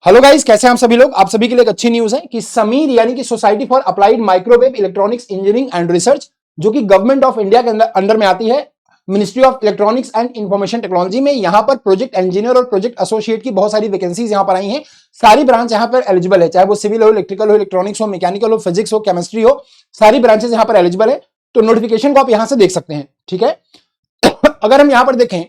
Hello guys, कैसे हैं आप सभी लोग। आप सभी के लिए एक अच्छी न्यूज है कि समीर यानी कि society for applied microwave electronics engineering and research, जो कि गवर्नमेंट ऑफ इंडिया के अंदर में आती है, ministry of electronics and information technology में, यहां पर प्रोजेक्ट इंजीनियर और प्रोजेक्ट एसोसिएट की बहुत सारी वैकेंसीज यहां पर आई हैं। सारी ब्रांच यहां पर एलिजिबल है, चाहे वो सिविल हो, इलेक्ट्रिकल हो, इलेक्ट्रॉनिक्स हो, मैकेनिकल हो, फिजिक्स हो, केमिस्ट्री हो, सारी ब्रांचेस यहां पर एलिजिबल है। तो नोटिफिकेशन को आप यहां से देख सकते हैं। ठीक है, अगर हम यहां पर देखें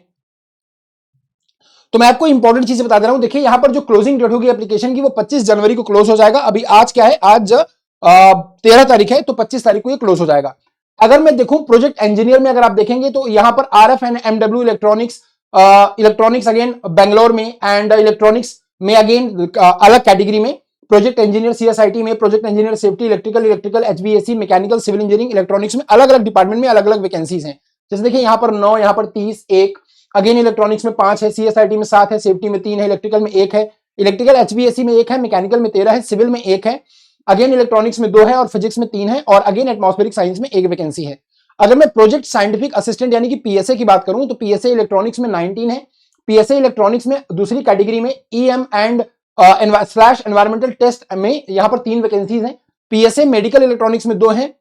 तो मैं आपको इंपॉर्टेंट चीज बता दे रहा हूं। देखिए यहां पर जो क्लोजिंग डेट होगी एप्लीकेशन की वो 25 जनवरी को क्लोज हो जाएगा। अभी आज क्या है, आज 13 तारीख है, तो 25 तारीख को ये क्लोज हो जाएगा। अगर मैं देखूं प्रोजेक्ट इंजीनियर में, अगर आप देखेंगे तो यहां पर RF and MW electronics again Bangalore में, एंड इलेक्ट्रॉनिक्स में अगेन अलग कैटेगरी में, प्रोजेक्ट इंजीनियर सीएसआईटी में, project engineer safety electrical HVAC, mechanical, civil engineering, electronics में अलग अलग डिपार्टमेंट में अलग अलग वैकेंसीज हैं। जैसे देखिए यहां पर 9, यहां पर 30, 1, अगेन इलेक्ट्रॉनिक्स में 5 है, सीएसआईटी में 7 है, सेफ्टी में 3 है, इलेक्ट्रिकल में 1 है, इलेक्ट्रिकल एचवीएसी में 1 है, मैकेनिकल में 13 है, सिविल में 1 है, अगेन इलेक्ट्रॉनिक्स में 2 है और फिजिक्स में 3 है, और अगेन एटमॉस्फेरिक साइंस में 1 वैकेंसी है। अगर मैं प्रोजेक्ट साइंटिफिक असिस्टेंट यानी कि पीएसए की बात करूं तो पीएसए इलेक्ट्रॉनिक्स में 19 है, पीएसए इलेक्ट्रॉनिक्स में दूसरी कैटेगरी में EM and slash environmental test में यहां पर 3 वैकेंसीज हैं, पीएसए मेडिकल इलेक्ट्रॉनिक्स में 2 है,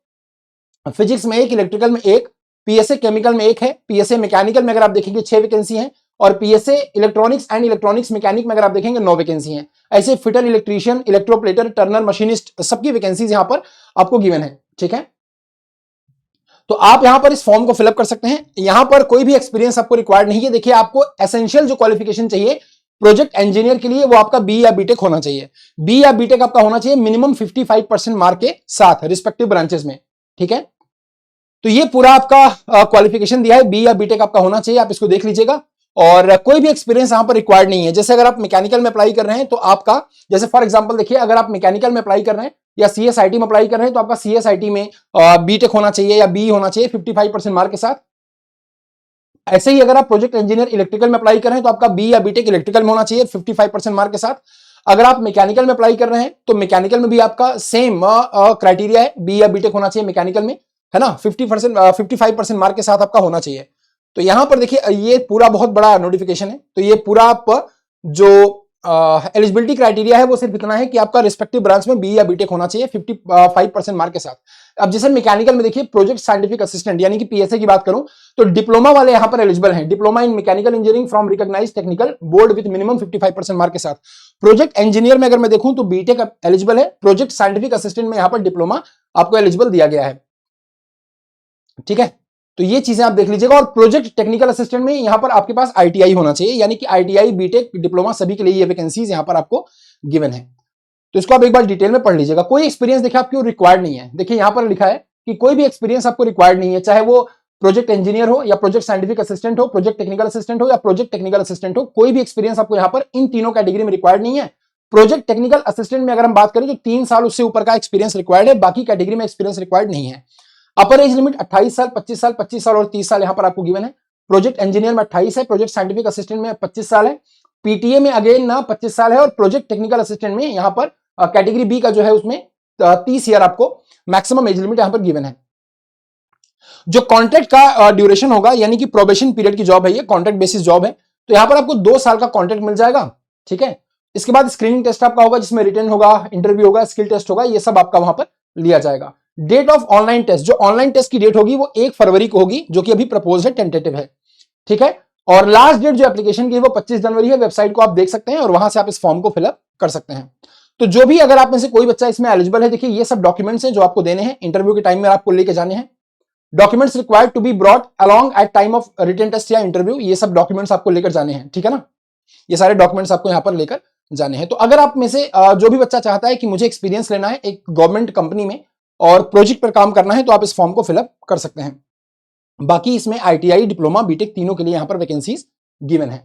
फिजिक्स में 1, इलेक्ट्रिकल में 1, पीएसए केमिकल में 1 है, पीएसए मैकेनिकल में अगर आप देखेंगे 6 वैकेंसी हैं, और PSA electronics and electronics mechanic में अगर आप देखेंगे 9 वैकेंसी हैं। ऐसे फिटर, इलेक्ट्रीशियन, इलेक्ट्रोप्लेटर, टर्नर, मशीनिस्ट, सबकी वैकेंसीज यहां पर आपको गिवन है। ठीक है, तो आप यहां पर इस फॉर्म को फिलअप कर सकते हैं। यहां पर कोई भी एक्सपीरियंस आपको रिक्वायर्ड नहीं है। देखिए आपको एसेंशियल जो क्वालिफिकेशन चाहिए प्रोजेक्ट इंजीनियर के लिए वो आपका बी या बीटेक होना चाहिए। बी या बीटेक आपका होना चाहिए मिनिमम 55% मार्क के साथ रिस्पेक्टिव ब्रांचेस में। ठीक है, तो ये पूरा आपका क्वालिफिकेशन दिया है, बी या बीटेक आपका होना चाहिए, आप इसको देख लीजिएगा। और कोई भी एक्सपीरियंस यहां पर रिक्वायर्ड नहीं है। जैसे अगर आप मैकेनिकल में अप्लाई कर रहे हैं तो आपका, जैसे फॉर एग्जांपल देखिए, अगर आप मैकेनिकल में अप्लाई कर रहे हैं या सीएसआईटी में अप्लाई कर रहे हैं तो आपका सीएसआईटी में बीटेक होना चाहिए या बी होना चाहिए 55% मार्क के साथ। ऐसे ही अगर आप प्रोजेक्ट इंजीनियर इलेक्ट्रिकल में अप्लाई कर रहे हैं तो आपका बी या बीटेक इलेक्ट्रिकल में होना चाहिए 55% मार्क के साथ। अगर आप मैकेनिकल में अप्लाई कर रहे हैं तो मैकेनिकल में भी आपका सेम क्राइटेरिया है, बी या बीटेक होना चाहिए मैकेनिकल में, है ना, 55% मार्क के साथ आपका होना चाहिए। तो यहां पर देखिए ये पूरा बहुत बड़ा नोटिफिकेशन है। तो ये पूरा आप जो एलिजिबिलिटी क्राइटेरिया है वो सिर्फ इतना है कि आपका रिस्पेक्टिव ब्रांच में बी या बीटेक होना चाहिए 55% मार्क के साथ। अब जैसे मैकेनिकल में देखिए प्रोजेक्ट साइंटिफिक असिस्टेंट यानी कि पीएसए की बात करूं तो डिप्लोमा वाले यहां पर एलिजिबल हैं, diploma in mechanical engineering from recognised technical board with minimum 55% mark के साथ। प्रोजेक्ट इंजीनियर में अगर मैं देखूं तो बीटेक एलिजिबल है, प्रोजेक्ट साइंटिफिक असिस्टेंट में यहां पर डिप्लोमा आपको एलिजिबल दिया गया है। ठीक है, तो ये चीजें आप देख लीजिएगा। और प्रोजेक्ट टेक्निकल असिस्टेंट में यहां पर आपके पास आईटीआई होना चाहिए, यानी कि आईटीआई, बीटेक, डिप्लोमा सभी के लिए ये वैकेंसीज यहां पर आपको गिवन है। तो इसको आप एक बार डिटेल में पढ़ लीजिएगा। कोई एक्सपीरियंस देखिए आपको रिक्वायर्ड नहीं है। देखिए यहां पर लिखा है कि कोई भी एक्सपीरियंस आपको रिक्वायर्ड नहीं है, चाहे वो प्रोजेक्ट इंजीनियर हो या प्रोजेक्ट साइंटिफिक असिस्टेंट हो, प्रोजेक्ट टेक्निकल असिस्टेंट हो या प्रोजेक्ट टेक्निकल असिस्टेंट हो, कोई भी एक्सपीरियंस आपको यहां पर इन तीनों कैटेगरी में रिक्वायर्ड नहीं है। प्रोजेक्ट टेक्निकल असिस्टेंट में अगर हम बात करें तो 3 साल उससे ऊपर का एक्सपीरियंस रिक्वायर्ड है, बाकी कैटेगरी में एक्सपीरियंस रिक्वायर्ड नहीं है। अपर एज लिमिट 28 साल, 25 साल, 25 साल और 30 साल यहां पर आपको गिवन है। प्रोजेक्ट इंजीनियर में 28 है, प्रोजेक्ट साइंटिफिक असिस्टेंट में 25 साल है, पीटीए में अगेन ना 25 साल है, और प्रोजेक्ट टेक्निकल असिस्टेंट में यहां पर कैटेगरी बी का जो है उसमें 30 ईयर आपको मैक्सिमम एज लिमिट यहां पर गिवन है। जो कॉन्ट्रैक्ट का ड्यूरेशन होगा, यानी कि प्रोबेशन पीरियड की जॉब है, ये कॉन्ट्रैक्ट बेसिस जॉब है, तो यहां पर आपको 2 साल का कॉन्ट्रैक्ट मिल जाएगा। ठीक है, इसके बाद स्क्रीनिंग टेस्ट आपका होगा जिसमें रिटन होगा, इंटरव्यू होगा, स्किल टेस्ट होगा, ये सब आपका वहां पर लिया जाएगा। डेट ऑफ ऑनलाइन टेस्ट, जो ऑनलाइन टेस्ट की डेट होगी वो 1 फरवरी को होगी, जो कि अभी प्रपोज है, टेंटेटिव है। ठीक है, और लास्ट डेट जो एप्लीकेशन की है वो 25 जनवरी है। वेबसाइट को आप देख सकते हैं और वहां से आप इस फॉर्म को फिलअप कर सकते हैं। तो जो भी, अगर आप में से कोई बच्चा इसमें एलिजिबल है, देखिए ये सब डॉक्यूमेंट्स हैं जो आपको देने हैं, इंटरव्यू के टाइम में आपको लेके जाने हैं। Documents required to be brought along at time of written test या इंटरव्यू, ये सब डॉक्यूमेंट्स आपको लेकर जाने हैं। ठीक है ना, ये सारे डॉक्यूमेंट्स आपको यहां पर लेकर जाने हैं। तो अगर आप में से जो भी बच्चा चाहता है कि मुझे एक्सपीरियंस लेना है एक गवर्नमेंट कंपनी में और प्रोजेक्ट पर काम करना है, तो आप इस फॉर्म को फिलअप कर सकते हैं। बाकी इसमें आईटीआई, डिप्लोमा, बीटेक तीनों के लिए यहां पर वैकेंसीज गिवन है।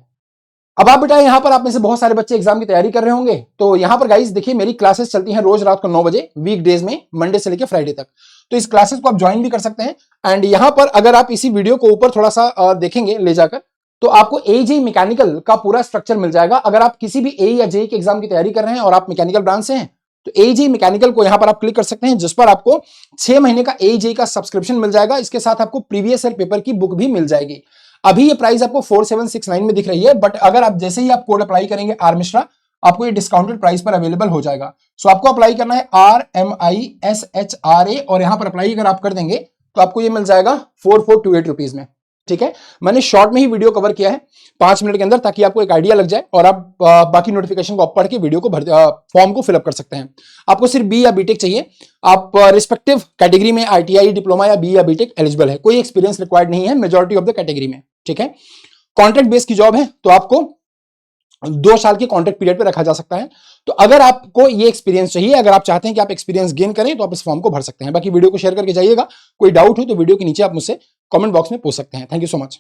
अब आप बेटा यहां पर आप में से बहुत सारे बच्चे एग्जाम की तैयारी कर रहे होंगे, तो यहां पर गाइस देखिए मेरी क्लासेस चलती हैं रोज रात को 9 बजे वीक डेज में, मंडे से लेकर फ्राइडे तक। तो इस क्लासेस को आप ज्वाइन भी कर सकते हैं। एंड यहां पर अगर आप इसी वीडियो को ऊपर थोड़ा सा देखेंगे ले जाकर, तो आपको एजेई मैकेनिकल का पूरा स्ट्रक्चर मिल जाएगा। अगर आप किसी भी ए या जेई के एग्जाम की तैयारी कर रहे हैं और आप मैकेनिकल ब्रांच से हैं तो एजेई मैकेनिकल को यहां पर आप क्लिक कर सकते हैं, जिस पर आपको 6 महीने का एजेई का सब्सक्रिप्शन मिल जाएगा। इसके साथ आपको प्रीवियस ईयर पेपर की बुक भी मिल जाएगी। अभी ये प्राइस आपको 4769 में दिख रही है, बट अगर आप जैसे ही आप कोड अप्लाई करेंगे आर मिश्रा आपको ये डिस्काउंटेड प्राइस पर अवेलेबल हो जाएगा। सो आपको अप्लाई करना है RMISHRA और यहां पर अप्लाई अगर आप कर देंगे तो आपको ये मिल जाएगा 4428 रुपीज में। ठीक है, मैंने शॉर्ट में ही वीडियो कवर किया है 5 मिनट के अंदर, ताकि आपको एक आइडिया लग जाए और आप बाकी नोटिफिकेशन को आप पढ़ के वीडियो को फॉर्म को फिलअप कर सकते हैं। आपको सिर्फ बी या बीटेक चाहिए, आप रिस्पेक्टिव कैटेगरी में ITI डिप्लोमा या बी या बीटेक एलिजिबल है, कोई एक्सपीरियंस रिक्वायर्ड नहीं है मेजॉरिटी ऑफ द कैटेगरी में। ठीक है, कॉन्ट्रैक्ट बेस की जॉब है तो आपको 2 साल के कॉन्ट्रैक्ट पीरियड पे रखा जा सकता है। तो अगर आपको ये एक्सपीरियंस चाहिए, अगर आप चाहते हैं कि आप एक्सपीरियंस गेन करें, तो आप इस फॉर्म को भर सकते हैं। बाकी वीडियो को शेयर करके जाइएगा, कोई डाउट हो तो वीडियो के नीचे आप मुझसे कमेंट बॉक्स में पूछ सकते हैं। Thank you so much.